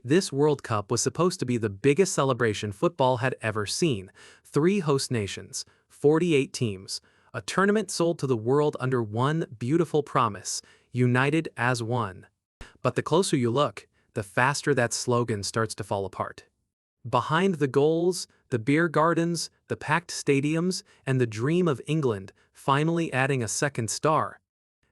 This World Cup was supposed to be the biggest celebration football had ever seen. 3 host nations, 48 teams, a tournament sold to the world under one beautiful promise: united as one. But the closer you look, the faster that slogan starts to fall apart. Behind the goals, the beer gardens, the packed stadiums, and the dream of England finally adding a second star,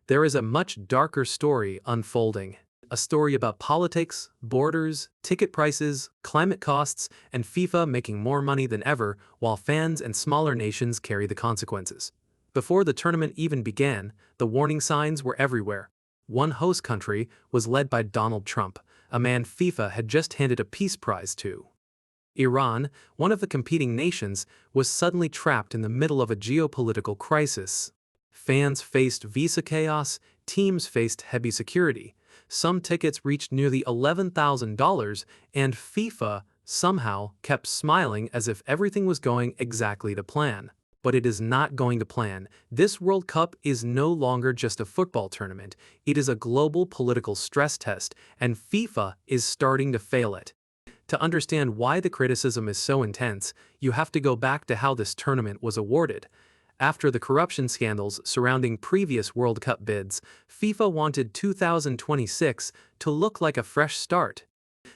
there is a much darker story unfolding. A story about politics, borders, ticket prices, climate costs, and FIFA making more money than ever while fans and smaller nations carry the consequences. Before the tournament even began, the warning signs were everywhere. One host country was led by Donald Trump, a man FIFA had just handed a peace prize to. Iran, one of the competing nations, was suddenly trapped in the middle of a geopolitical crisis. Fans faced visa chaos, teams faced heavy security. Some tickets reached nearly $11,000, and FIFA somehow kept smiling as if everything was going exactly to plan. But it is not going to plan. This World Cup is no longer just a football tournament, it is a global political stress test, and FIFA is starting to fail it. To understand why the criticism is so intense, you have to go back to how this tournament was awarded. After the corruption scandals surrounding previous World Cup bids, FIFA wanted 2026 to look like a fresh start.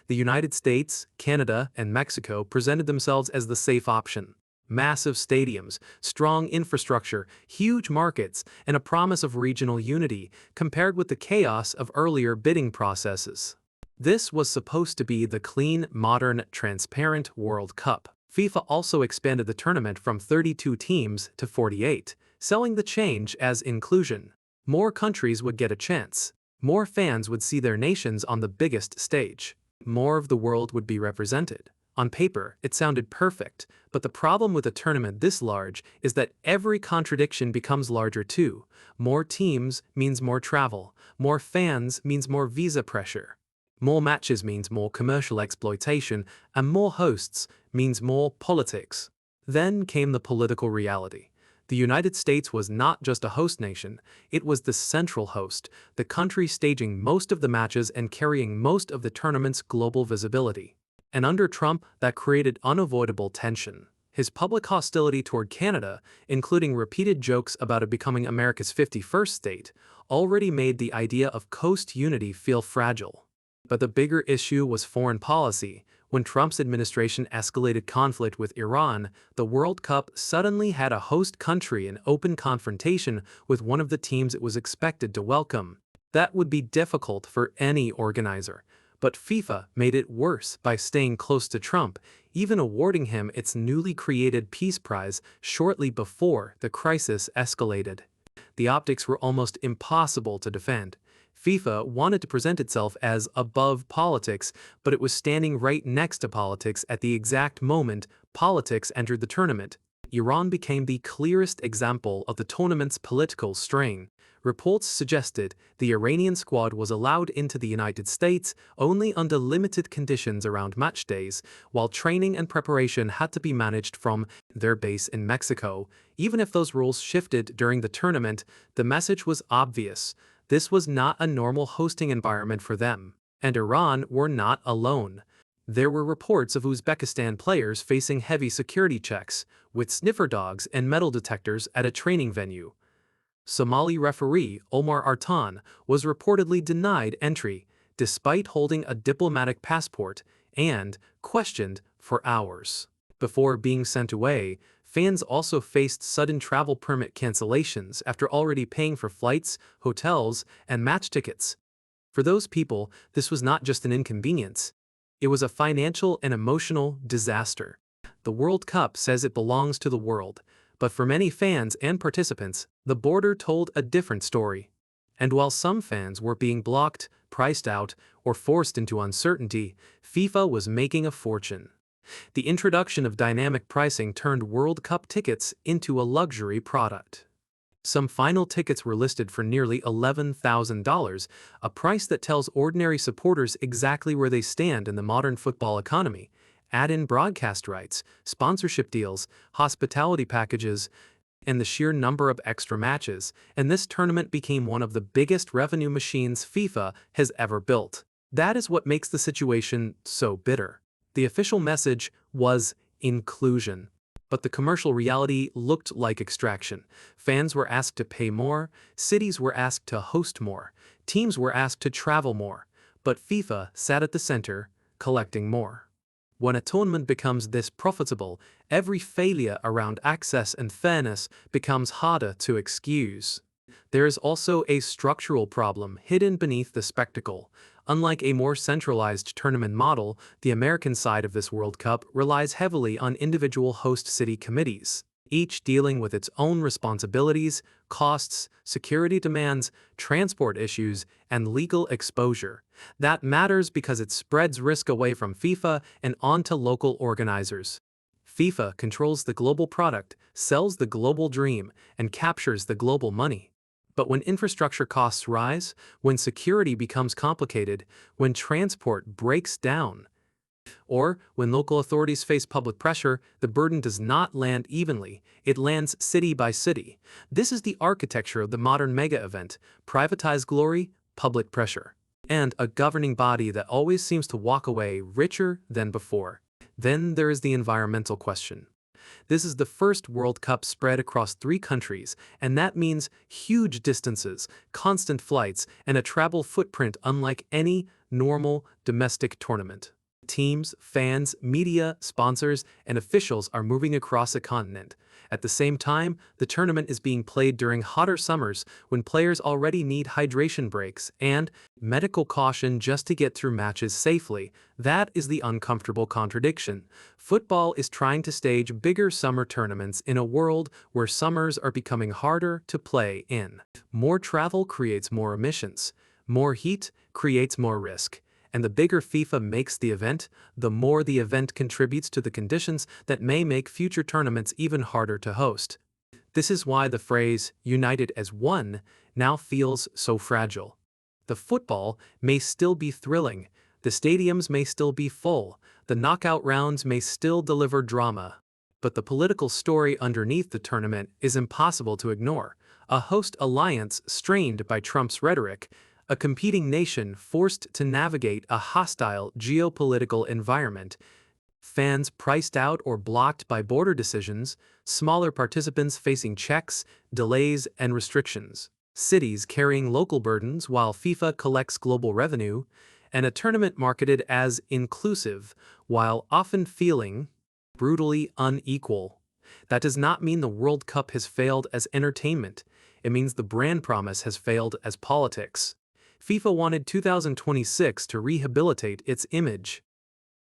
The United States, Canada, and Mexico presented themselves as the safe option. Massive stadiums, strong infrastructure, huge markets, and a promise of regional unity, compared with the chaos of earlier bidding processes. This was supposed to be the clean, modern, transparent World Cup. FIFA also expanded the tournament from 32 teams to 48, selling the change as inclusion. More countries would get a chance. More fans would see their nations on the biggest stage. More of the world would be represented. On paper, it sounded perfect, but the problem with a tournament this large is that every contradiction becomes larger too. More teams means more travel. More fans means more visa pressure. More matches means more commercial exploitation, and more hosts means more politics. Then came the political reality. The United States was not just a host nation, it was the central host, the country staging most of the matches and carrying most of the tournament's global visibility. And under Trump, that created unavoidable tension. His public hostility toward Canada, including repeated jokes about it becoming America's 51st state, already made the idea of coast unity feel fragile. But the bigger issue was foreign policy. When Trump's administration escalated conflict with Iran, the World Cup suddenly had a host country in open confrontation with one of the teams it was expected to welcome. That would be difficult for any organizer. But FIFA made it worse by staying close to Trump, even awarding him its newly created peace prize shortly before the crisis escalated. The optics were almost impossible to defend. FIFA wanted to present itself as above politics, but it was standing right next to politics at the exact moment politics entered the tournament. Iran became the clearest example of the tournament's political strain. Reports suggested the Iranian squad was allowed into the United States only under limited conditions around match days, while training and preparation had to be managed from their base in Mexico. Even if those rules shifted during the tournament, the message was obvious. This was not a normal hosting environment for them, and Iran were not alone. There were reports of Uzbekistan players facing heavy security checks, with sniffer dogs and metal detectors at a training venue. Somali referee Omar Artan was reportedly denied entry, despite holding a diplomatic passport, and questioned for hours. Before being sent away, fans also faced sudden travel permit cancellations after already paying for flights, hotels, and match tickets. For those people, this was not just an inconvenience. It was a financial and emotional disaster. The World Cup says it belongs to the world, but for many fans and participants, the border told a different story. And while some fans were being blocked, priced out, or forced into uncertainty, FIFA was making a fortune. The introduction of dynamic pricing turned World Cup tickets into a luxury product. Some final tickets were listed for nearly $11,000, a price that tells ordinary supporters exactly where they stand in the modern football economy. Add in broadcast rights, sponsorship deals, hospitality packages, and the sheer number of extra matches, and this tournament became one of the biggest revenue machines FIFA has ever built. That is what makes the situation so bitter. The official message was inclusion. But the commercial reality looked like extraction. Fans were asked to pay more, cities were asked to host more, teams were asked to travel more. But FIFA sat at the center, collecting more. When a tournament becomes this profitable, every failure around access and fairness becomes harder to excuse. There is also a structural problem hidden beneath the spectacle. Unlike a more centralized tournament model, the American side of this World Cup relies heavily on individual host city committees, each dealing with its own responsibilities, costs, security demands, transport issues, and legal exposure. That matters because it spreads risk away from FIFA and onto local organizers. FIFA controls the global product, sells the global dream, and captures the global money. But when infrastructure costs rise, when security becomes complicated, when transport breaks down, or when local authorities face public pressure, the burden does not land evenly, it lands city by city. This is the architecture of the modern mega event: privatized glory, public pressure, and a governing body that always seems to walk away richer than before. Then there is the environmental question. This is the first World Cup spread across 3 countries, and that means huge distances, constant flights, and a travel footprint unlike any normal domestic tournament. Teams, fans, media, sponsors, and officials are moving across a continent. At the same time, the tournament is being played during hotter summers when players already need hydration breaks and medical caution just to get through matches safely. That is the uncomfortable contradiction. Football is trying to stage bigger summer tournaments in a world where summers are becoming harder to play in. More travel creates more emissions. More heat creates more risk. And the bigger FIFA makes the event, the more the event contributes to the conditions that may make future tournaments even harder to host. This is why the phrase, "united as one," now feels so fragile. The football may still be thrilling, the stadiums may still be full, the knockout rounds may still deliver drama. But the political story underneath the tournament is impossible to ignore. A host alliance strained by Trump's rhetoric, a competing nation forced to navigate a hostile geopolitical environment, fans priced out or blocked by border decisions, smaller participants facing checks, delays, and restrictions, cities carrying local burdens while FIFA collects global revenue, and a tournament marketed as inclusive while often feeling brutally unequal. That does not mean the World Cup has failed as entertainment. It means the brand promise has failed as politics. FIFA wanted 2026 to rehabilitate its image.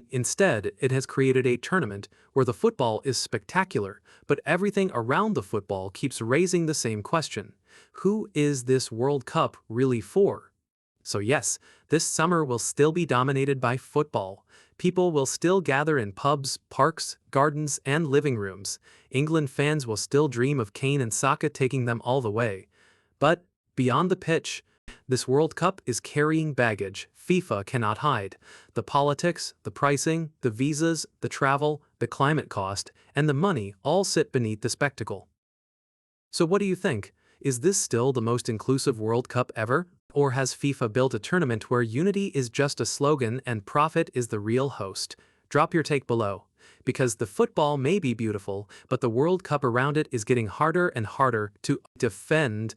Instead, it has created a tournament where the football is spectacular, but everything around the football keeps raising the same question: who is this World Cup really for? So yes, this summer will still be dominated by football. People will still gather in pubs, parks, gardens, and living rooms. England fans will still dream of Kane and Saka taking them all the way. But beyond the pitch, this World Cup is carrying baggage FIFA cannot hide. The politics, the pricing, the visas, the travel, the climate cost, and the money all sit beneath the spectacle. So what do you think? Is this still the most inclusive World Cup ever? Or has FIFA built a tournament where unity is just a slogan and profit is the real host? Drop your take below. Because the football may be beautiful, but the World Cup around it is getting harder and harder to defend.